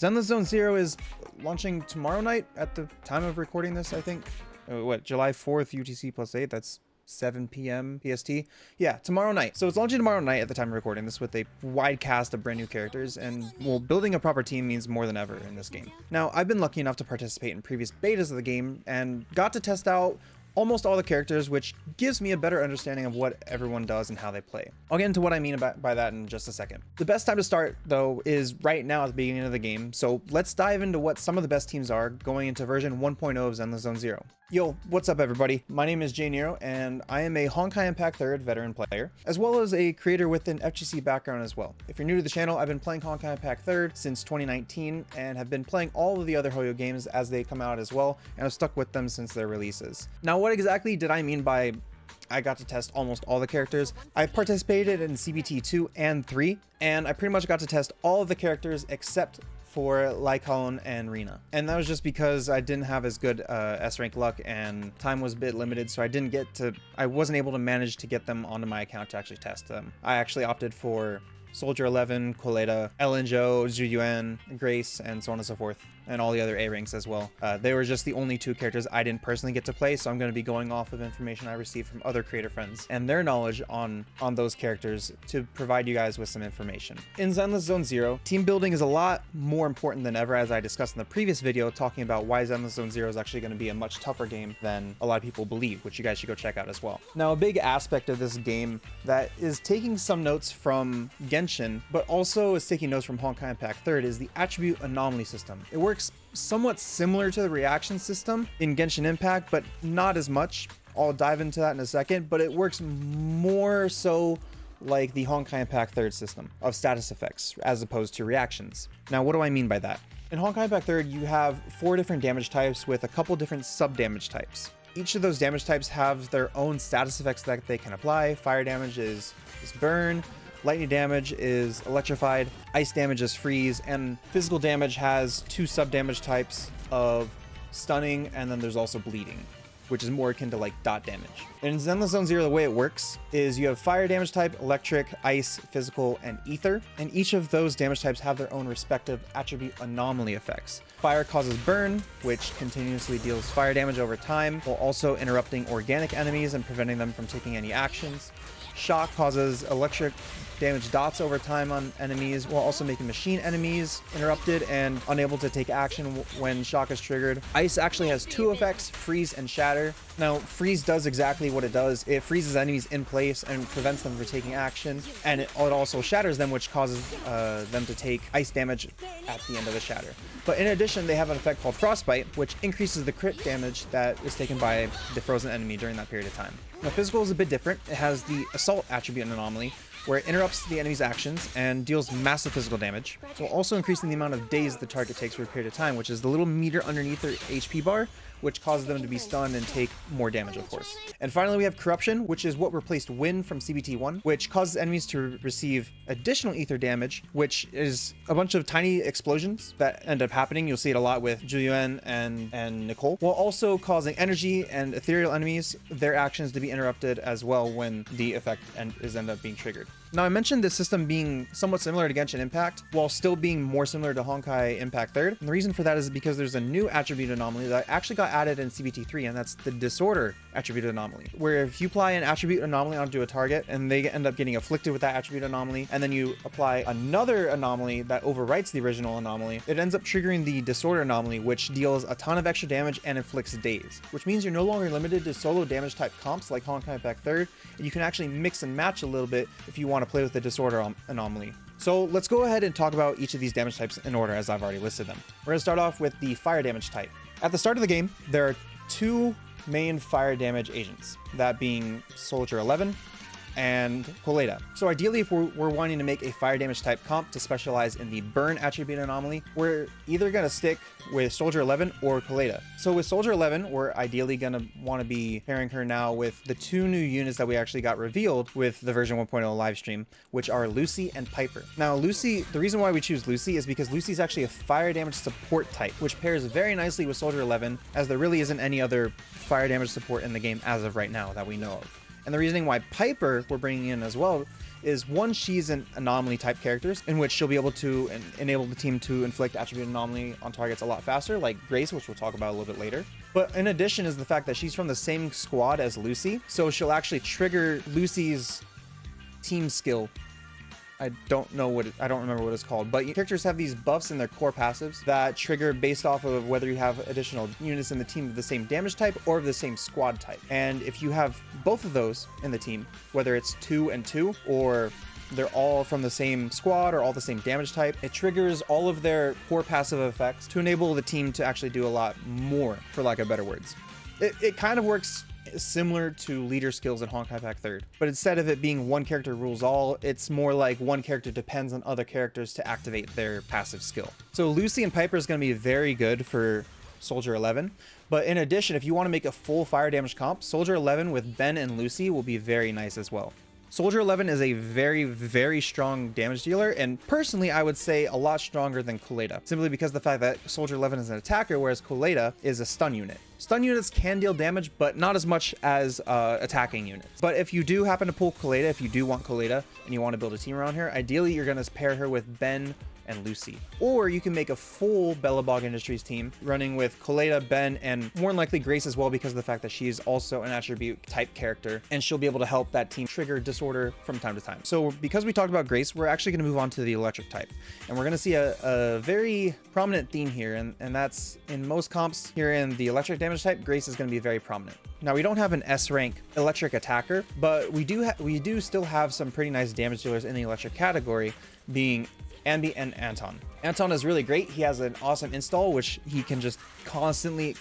Zenless Zone Zero is launching tomorrow night at the time of recording this, I think. July 4th UTC +8, that's 7 p.m. PST. Yeah, tomorrow night. So it's launching tomorrow night at the time of recording this with a wide cast of brand new characters, and well, building a proper team means more than ever in this game. Now, I've been lucky enough to participate in previous betas of the game and got to test out almost all the characters, which gives me a better understanding of what everyone does and how they play. I'll get into what I mean by that in just a second. The best time to start, though, is right now at the beginning of the game, so let's dive into what some of the best teams are going into version 1.0 of Zenless Zone Zero. Yo, what's up everybody? My name is Jayniro, and I am a Honkai Impact 3rd veteran player, as well as a creator with an FGC background as well. If you're new to the channel, I've been playing Honkai Impact 3rd since 2019, and have been playing all of the other Hoyo games as they come out as well, and I've stuck with them since their releases. Now, what exactly did I mean by I got to test almost all the characters? I participated in CBT 2 and 3, and I pretty much got to test all of the characters except for Lyon and Reena. And that was just because I didn't have as good S rank luck and time was a bit limited, so I wasn't able to manage to get them onto my account to actually test them. I actually opted for Soldier 11, Coleta, Ellen Jo, Zhu Grace, and so on and so forth, and all the other A ranks as well. They were just the only two characters I didn't personally get to play, so I'm going to be going off of information I received from other creator friends and their knowledge on those characters to provide you guys with some information. In Zenless Zone Zero, team building is a lot more important than ever, as I discussed in the previous video talking about why Zenless Zone Zero is actually going to be a much tougher game than a lot of people believe, which you guys should go check out as well. Now, a big aspect of this game that is taking some notes from Genshin, but also is taking notes from Honkai Impact 3rd, is the attribute anomaly system. It works somewhat similar to the reaction system in Genshin Impact, but not as much. I'll dive into that in a second, but it works more so like the Honkai Impact 3rd system of status effects as opposed to reactions. Now, what do I mean by that? In Honkai Impact 3rd, you have 4 different damage types with a couple different sub-damage types. Each of those damage types have their own status effects that they can apply. Fire damage is burn, lightning damage is electrified, ice damage is freeze, and physical damage has 2 sub-damage types of stunning, and then there's also bleeding, which is more akin to like dot damage. In Zenless Zone Zero, the way it works is you have fire damage type, electric, ice, physical, and ether, and each of those damage types have their own respective attribute anomaly effects. Fire causes burn, which continuously deals fire damage over time, while also interrupting organic enemies and preventing them from taking any actions. Shock causes electric damage dots over time on enemies, while also making machine enemies interrupted and unable to take action when shock is triggered. Ice actually has 2 effects, freeze and shatter. Now, freeze does exactly what it does. It freezes enemies in place and prevents them from taking action, and it also shatters them, which causes them to take ice damage at the end of the shatter. But in addition, they have an effect called frostbite, which increases the crit damage that is taken by the frozen enemy during that period of time. Now, physical is a bit different. It has the assault attribute anomaly, where it interrupts the enemy's actions and deals massive physical damage, while also increasing the amount of days the target takes for a period of time, which is the little meter underneath their HP bar, which causes them to be stunned and take more damage, of course. And finally, we have Corruption, which is what replaced Wind from CBT1, which causes enemies to receive additional ether damage, which is a bunch of tiny explosions that end up happening. You'll see it a lot with Julian and Nicole, while also causing energy and ethereal enemies, their actions to be interrupted as well when the effect end up being triggered. Now, I mentioned this system being somewhat similar to Genshin Impact, while still being more similar to Honkai Impact 3rd. And the reason for that is because there's a new attribute anomaly that actually got added in CBT3, and that's the Disorder attribute anomaly, where if you apply an attribute anomaly onto a target and they end up getting afflicted with that attribute anomaly, and then you apply another anomaly that overwrites the original anomaly, it ends up triggering the Disorder anomaly, which deals a ton of extra damage and inflicts daze, which means you're no longer limited to solo damage type comps like Honkai Impact 3rd, and you can actually mix and match a little bit if you want to play with the Disorder anomaly. So let's go ahead and talk about each of these damage types in order as I've already listed them. We're going to start off with the fire damage type. At the start of the game, there are 2 main fire damage agents, that being Soldier 11 and Coleta. So ideally, if we're wanting to make a fire damage type comp to specialize in the burn attribute anomaly, we're either going to stick with Soldier 11 or Coleta. So with Soldier 11, we're ideally going to want to be pairing her now with the 2 new units that we actually got revealed with the version 1.0 live stream, which are Lucy and Piper. Now, Lucy, the reason why we choose Lucy is because Lucy is actually a fire damage support type, which pairs very nicely with Soldier 11, as there really isn't any other fire damage support in the game as of right now that we know of. And the reasoning why Piper we're bringing in as well is, one, she's an anomaly type character in which she'll be able to enable the team to inflict attribute anomaly on targets a lot faster, like Grace, which we'll talk about a little bit later. But in addition is the fact that she's from the same squad as Lucy, so she'll actually trigger Lucy's team skill. I don't remember what it's called, but characters have these buffs in their core passives that trigger based off of whether you have additional units in the team of the same damage type or of the same squad type. And if you have both of those in the team, whether it's 2 and 2 or they're all from the same squad or all the same damage type, it triggers all of their core passive effects to enable the team to actually do a lot more, for lack of better words. It kind of works similar to leader skills in Honkai Pack 3rd, but instead of it being one character rules all, it's more like one character depends on other characters to activate their passive skill. So Lucy and Piper is going to be very good for Soldier 11, but in addition, if you want to make a full fire damage comp, Soldier 11 with Ben and Lucy will be very nice as well. Soldier 11 is a very, very strong damage dealer, and personally I would say a lot stronger than Kuleda, simply because of the fact that Soldier 11 is an attacker, whereas Kuleda is a stun unit. Stun units can deal damage, but not as much as attacking units. But if you do happen to pull Kuleda, if you do want Kuleda and you want to build a team around her, ideally you're going to pair her with Ben and Lucy. Or you can make a full Bellabog Industries team running with Kuleda, Ben, and more than likely Grace as well, because of the fact that she's also an attribute type character and she'll be able to help that team trigger disorder from time to time. So because we talked about Grace, we're actually going to move on to the electric type, and we're going to see a very prominent theme here, and that's in most comps here in the electric damage type, Grace is going to be very prominent. Now, we don't have an S rank electric attacker, but we do still have some pretty nice damage dealers in the electric category, being Ambi and Anton. Anton is really great. He has an awesome install, which he can just constantly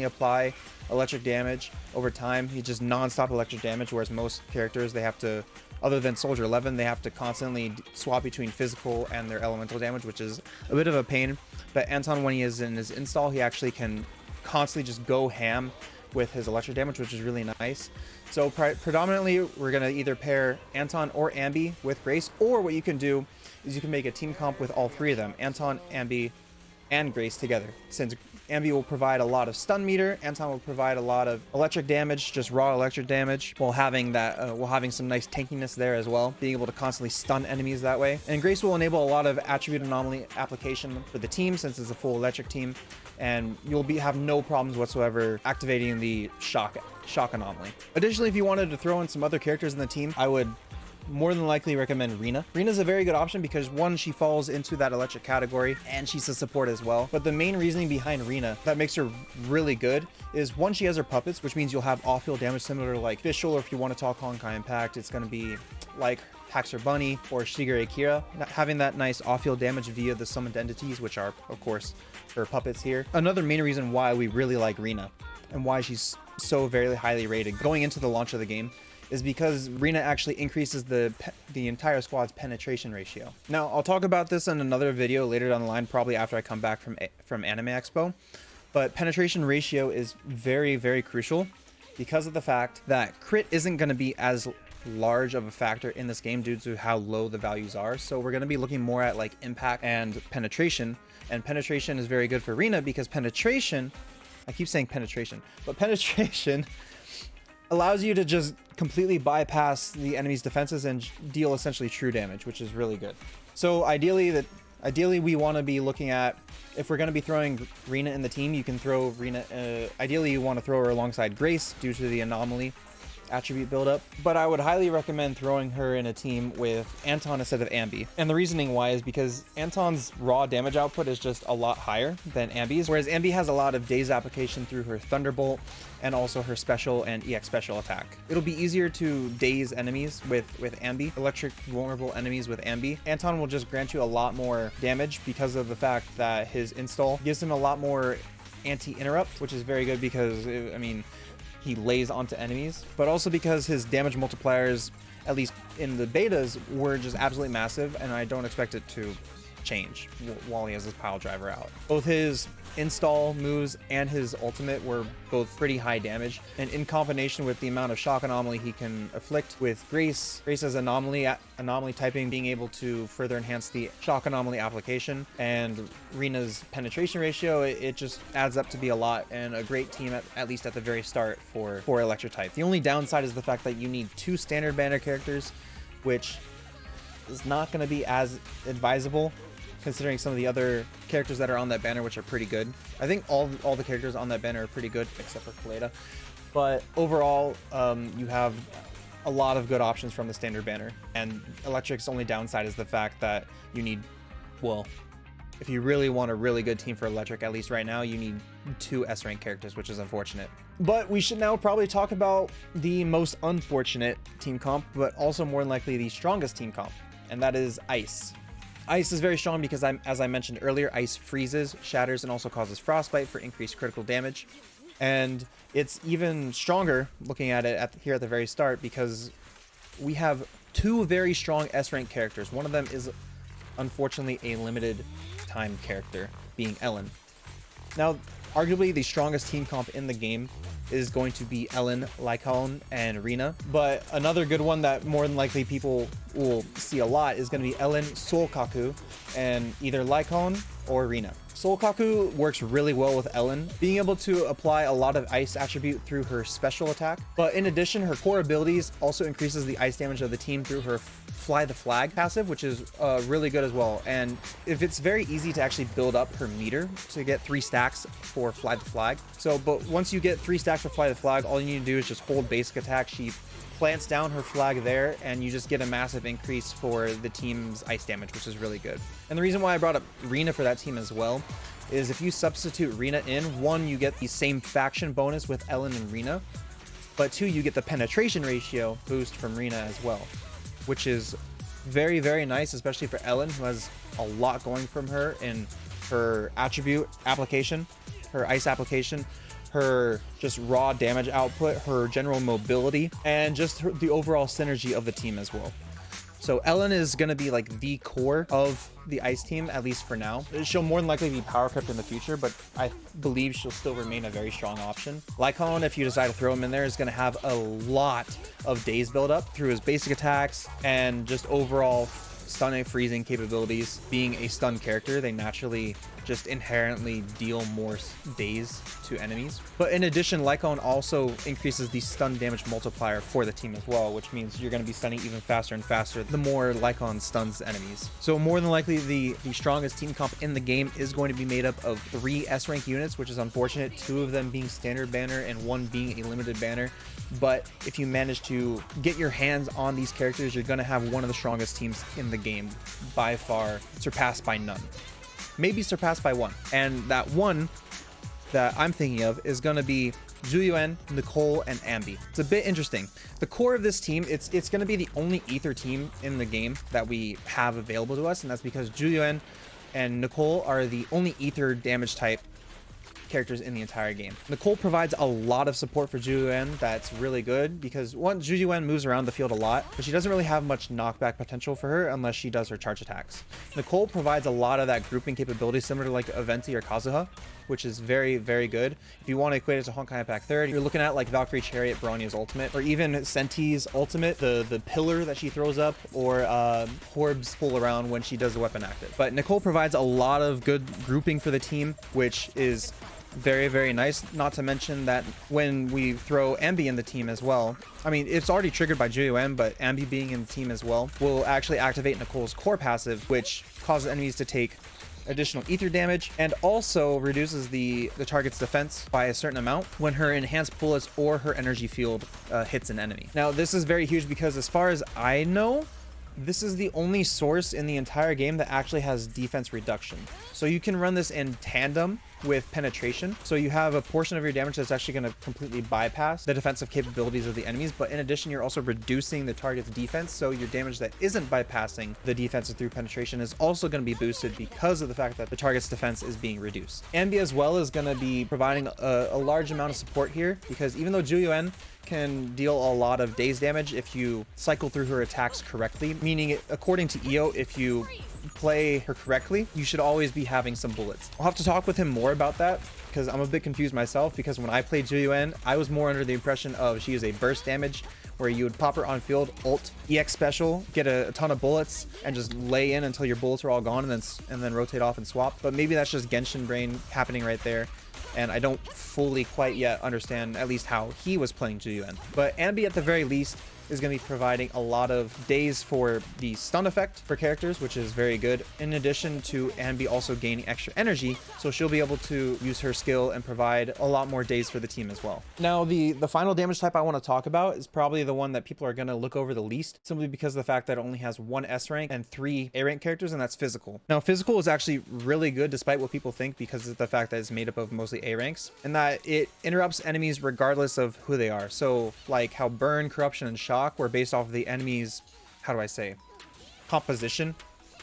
apply electric damage over time. He just non-stop electric damage, whereas most characters, they have to, other than Soldier 11, they have to constantly swap between physical and their elemental damage, which is a bit of a pain. But Anton, when he is in his install, he actually can constantly just go ham with his electric damage, which is really nice. So predominantly, we're going to either pair Anton or Ambi with Grace, or what you can do is you can make a team comp with all three of them, Anton, Ambi, and Grace together. Since Ambi will provide a lot of stun meter, Anton will provide a lot of electric damage, just raw electric damage, while having some nice tankiness there as well, being able to constantly stun enemies that way. And Grace will enable a lot of attribute anomaly application for the team, since it's a full electric team, and you'll have no problems whatsoever activating the shock anomaly. Additionally, if you wanted to throw in some other characters in the team, I would more than likely recommend Reena. Reena's a very good option because, one, she falls into that electric category and she's a support as well. But the main reasoning behind Reena that makes her really good is, one, she has her puppets, which means you'll have off-field damage similar to like Official, or if you want to talk Honkai Impact, it's going to be like Haxor Bunny or Shigeru Akira, having that nice off-field damage via the summoned entities, which are, of course, her puppets here. Another main reason why we really like Reena and why she's so very highly rated going into the launch of the game is because Reena actually increases the entire squad's penetration ratio. Now, I'll talk about this in another video later down the line, probably after I come back from Anime Expo, but penetration ratio is very, very crucial because of the fact that crit isn't going to be as large of a factor in this game due to how low the values are. So we're going to be looking more at like impact and penetration is very good for Reena because penetration, I keep saying penetration, but penetration allows you to just completely bypass the enemy's defenses and deal essentially true damage, which is really good. So ideally we want to be looking at, if we're going to be throwing Reena in the team, you can throw Reena, ideally you want to throw her alongside Grace due to the anomaly attribute buildup, but I would highly recommend throwing her in a team with Anton instead of Ambi. And the reasoning why is because Anton's raw damage output is just a lot higher than Ambi's, whereas Ambi has a lot of daze application through her Thunderbolt and also her special and EX special attack. It'll be easier to daze enemies with Ambi, electric vulnerable enemies with Ambi. Anton will just grant you a lot more damage because of the fact that his install gives him a lot more anti-interrupt, which is very good because, I mean, he lays onto enemies, but also because his damage multipliers, at least in the betas, were just absolutely massive, and I don't expect it to change while he has his pile driver out. Both his install moves and his ultimate were both pretty high damage, and in combination with the amount of shock anomaly he can afflict with Grace's anomaly typing being able to further enhance the shock anomaly application, and Reena's penetration ratio, it just adds up to be a lot, and a great team at least at the very start for electric type. The only downside is the fact that you need 2 standard banner characters, which is not going to be as advisable considering some of the other characters that are on that banner, which are pretty good. I think all the characters on that banner are pretty good except for Kaleda, but overall you have a lot of good options from the standard banner, and electric's only downside is the fact that you need, well, if you really want a really good team for electric, at least right now, you need 2 S rank characters, which is unfortunate. But we should now probably talk about the most unfortunate team comp, but also more than likely the strongest team comp, and that is Ice. Ice is very strong because, as I mentioned earlier, Ice freezes, shatters, and also causes frostbite for increased critical damage. And it's even stronger looking at it here at the very start because we have 2 very strong S rank characters. One of them is unfortunately a limited time character, being Ellen. Now, arguably the strongest team comp in the game is going to be Ellen, Lyon, and Reena. But another good one that more than likely people will see a lot is going to be Ellen, Solkaku, and either Lyon or Reena. Solkaku works really well with Ellen, being able to apply a lot of ice attribute through her special attack. But in addition, her core abilities also increases the ice damage of the team through her Fly the Flag passive, which is really good as well. And if it's very easy to actually build up her meter to get 3 stacks for Fly the Flag. But once you get 3 stacks for Fly the Flag, all you need to do is just hold basic attack. She plants down her flag there, and you just get a massive increase for the team's ice damage, which is really good. And the reason why I brought up Reena for that team as well is if you substitute Reena in, 1, you get the same faction bonus with Ellen and Reena, but 2, you get the penetration ratio boost from Reena as well, which is very, very nice, especially for Ellen, who has a lot going from her in her attribute application, her ice application, her just raw damage output, her general mobility, and just the overall synergy of the team as well. So Ellen is going to be like the core of the ice team, at least for now. She'll more than likely be power crept in the future, but I believe she'll still remain a very strong option. Lyon, if you decide to throw him in there, is going to have a lot of days build up through his basic attacks and just overall stun and freezing capabilities. Being a stun character, they naturally just inherently deal more days to enemies. But in addition, Lyon also increases the stun damage multiplier for the team as well, which means you're going to be stunning even faster and faster the more Lyon stuns enemies. So more than likely, the strongest team comp in the game is going to be made up of 3 S rank units, which is unfortunate, 2 of them being standard banner and 1 being a limited banner. But if you manage to get your hands on these characters, you're going to have one of the strongest teams in the game, by far, surpassed by none. Maybe surpassed by 1. And that 1 that I'm thinking of is going to be Zuyuan, Nicole, and Ambi. It's a bit interesting. The core of this team, it's going to be the only ether team in the game that we have available to us, and that's because Zuyuan and Nicole are the only ether damage type characters in the entire game. Nicole provides a lot of support for Zuyuan that's really good because, one, Zuyuan moves around the field a lot, but she doesn't really have much knockback potential for her unless she does her charge attacks. Nicole provides a lot of that grouping capability similar to like Aventi or Kazuha, which is very, very good. If you want to equate it to Honkai Impact 3rd, you're looking at like Valkyrie Chariot, Baronia's ultimate, or even Senti's ultimate, the pillar that she throws up, or Horb's pull around when she does the weapon active. But Nicole provides a lot of good grouping for the team, which is very, very nice. Not to mention that when we throw Ambi in the team as well, I mean, it's already triggered by Julian, but Ambi being in the team as well will actually activate Nicole's core passive, which causes enemies to take additional ether damage and also reduces the target's defense by a certain amount when her enhanced bullets or her energy field hits an enemy. Now, this is very huge because as far as I know, this is the only source in the entire game that actually has defense reduction. So you can run this in tandem with penetration. So you have a portion of your damage that's actually going to completely bypass the defensive capabilities of the enemies. But in addition, you're also reducing the target's defense. So your damage that isn't bypassing the defense through penetration is also going to be boosted because of the fact that the target's defense is being reduced. Ambi as well is going to be providing a large amount of support here because even though Julian can deal a lot of daze damage if you cycle through her attacks correctly, meaning according to EO, if you play her correctly, you should always be having some bullets. I'll have to talk with him more about that because I'm a bit confused myself, because when I played Julian, I was more under the impression of she is a burst damage where you would pop her on field, ult, EX special, get a ton of bullets, and just lay in until your bullets are all gone, and then rotate off and swap. But maybe that's just Genshin brain happening right there, and I don't fully quite yet understand at least how he was playing Julian. But Ambi at the very least is going to be providing a lot of days for the stun effect for characters, which is very good, in addition to Ambi also gaining extra energy, so she'll be able to use her skill and provide a lot more days for the team as well. Now, the final damage type I want to talk about is probably the one that people are going to look over the least, simply because of the fact that it only has 1 S rank and 3 A rank characters, and that's physical. Now, physical is actually really good despite what people think, because of the fact that it's made up of mostly A ranks, and that it interrupts enemies regardless of who they are. So like how burn, corruption, and shock were based off of the enemy's, how do I say, composition,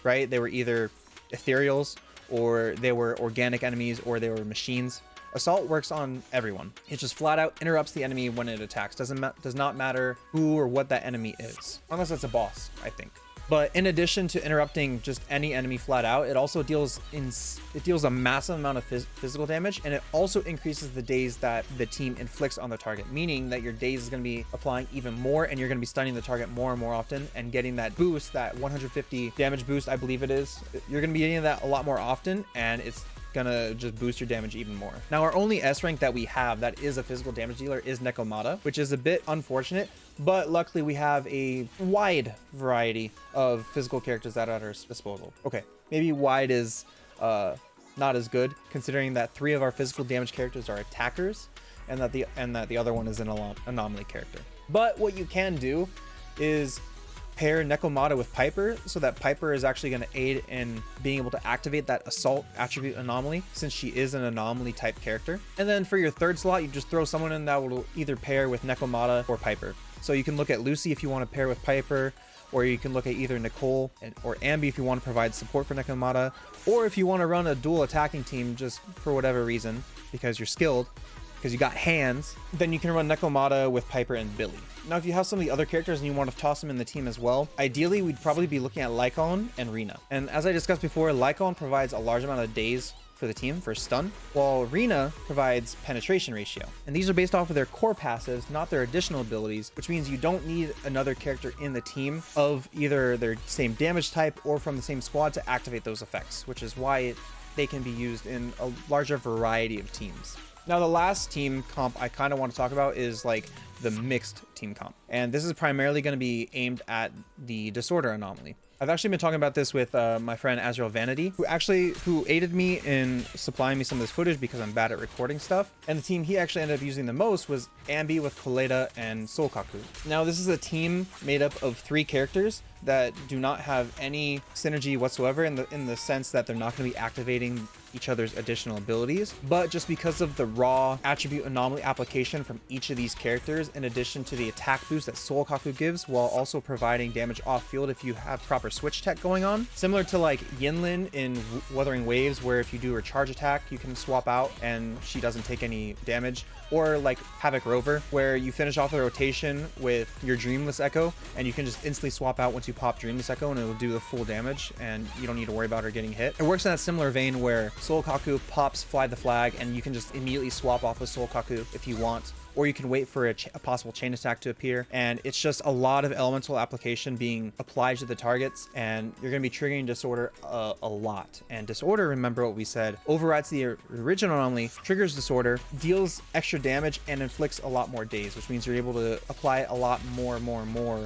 right? They were either ethereals, or they were organic enemies, or they were machines. Assault works on everyone. It just flat out interrupts the enemy when it attacks. Does not matter who or what that enemy is, unless it's a boss, I think. But in addition to interrupting just any enemy flat out, it also deals a massive amount of physical damage, and it also increases the days that the team inflicts on the target, meaning that your days is going to be applying even more, and you're going to be stunning the target more and more often and getting that boost, that 150 damage boost, I believe it is. You're going to be getting that a lot more often, and it's gonna just boost your damage even more. Now, our only S rank that we have that is a physical damage dealer is Nekomata, which is a bit unfortunate, but luckily we have a wide variety of physical characters that are at our disposal. Okay, maybe wide is not as good, considering that 3 of our physical damage characters are attackers, and that the other one is an anomaly character. But what you can do is pair Nekomata with Piper, so that Piper is actually going to aid in being able to activate that assault attribute anomaly, since she is an anomaly type character. And then for your 3rd slot, you just throw someone in that will either pair with Nekomata or Piper. So you can look at Lucy if you want to pair with Piper, or you can look at either Nicole or Ambi if you want to provide support for Nekomata, or if you want to run a dual attacking team just for whatever reason, because you're skilled, because you got hands, then you can run Nekomata with Piper and Billy. Now, if you have some of the other characters and you want to toss them in the team as well, ideally we'd probably be looking at Lyon and Reena. And as I discussed before, Lyon provides a large amount of days for the team for stun, while Reena provides penetration ratio. And these are based off of their core passives, not their additional abilities, which means you don't need another character in the team of either their same damage type or from the same squad to activate those effects, which is why they can be used in a larger variety of teams. Now, the last team comp I kind of want to talk about is like the mixed team comp. And this is primarily going to be aimed at the disorder anomaly. I've actually been talking about this with my friend Azrael Vanity, who aided me in supplying me some of this footage because I'm bad at recording stuff. And the team he actually ended up using the most was Ambi with Koleda and Solkaku. Now, this is a team made up of 3 characters that do not have any synergy whatsoever in the sense that they're not going to be activating each other's additional abilities, but just because of the raw attribute anomaly application from each of these characters, in addition to the attack boost that Solkaku gives, while also providing damage off field if you have proper switch tech going on, similar to like Yinlin in Wuthering Waves, where if you do a charge attack you can swap out and she doesn't take any damage, or like Havoc Rover, where you finish off the rotation with your Dreamless Echo and you can just instantly swap out once you pop Dreamless Echo and it will do the full damage and you don't need to worry about her getting hit. It works in that similar vein where Solkaku pops Fly the Flag and you can just immediately swap off with Solkaku if you want, or you can wait for a possible chain attack to appear. And it's just a lot of elemental application being applied to the targets, and you're going to be triggering Disorder a lot. And Disorder, remember what we said, overrides the original anomaly, triggers Disorder, deals extra damage, and inflicts a lot more days, which means you're able to apply a lot more,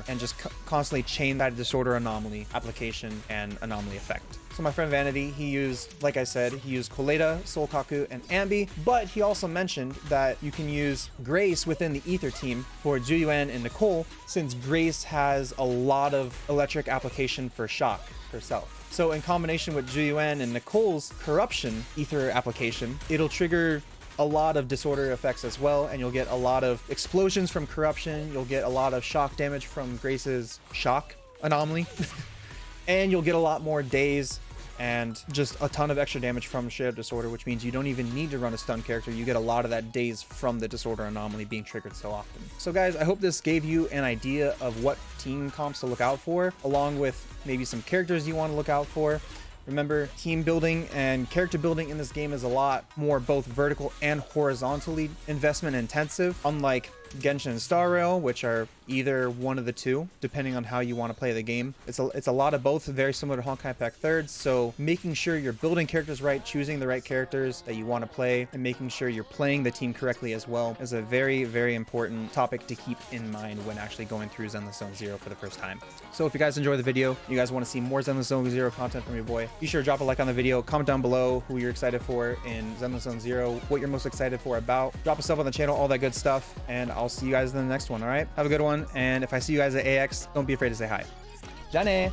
and just constantly chain that Disorder anomaly application and anomaly effect. So my friend Vanity, he used, like I said, he used Koleda, Solkaku, and Ambi, but he also mentioned that you can use Grace within the Ether team for Juyuan and Nicole, since Grace has a lot of electric application for shock herself. So in combination with Juyuan and Nicole's Corruption Ether application, it'll trigger a lot of disorder effects as well, and you'll get a lot of explosions from Corruption, you'll get a lot of shock damage from Grace's shock anomaly, and you'll get a lot more days and just a ton of extra damage from Shared Disorder, which means you don't even need to run a stun character. You get a lot of that daze from the Disorder anomaly being triggered so often. So guys, I hope this gave you an idea of what team comps to look out for, along with maybe some characters you want to look out for. Remember, team building and character building in this game is a lot more both vertical and horizontally investment intensive, unlike Genshin and Star Rail, which are either one of the two, depending on how you want to play the game. It's a lot of both, very similar to Honkai Pack Thirds, so making sure you're building characters right, choosing the right characters that you want to play, and making sure you're playing the team correctly as well is a very, very important topic to keep in mind when actually going through Zenless Zone Zero for the first time. So if you guys enjoy the video, you guys want to see more Zenless Zone Zero content from your boy, be sure to drop a like on the video, comment down below who you're excited for in Zenless Zone Zero, what you're most excited for about, drop a sub on the channel, all that good stuff, and I'll see you guys in the next one, all right? Have a good one, and if I see you guys at AX, don't be afraid to say hi. Jane!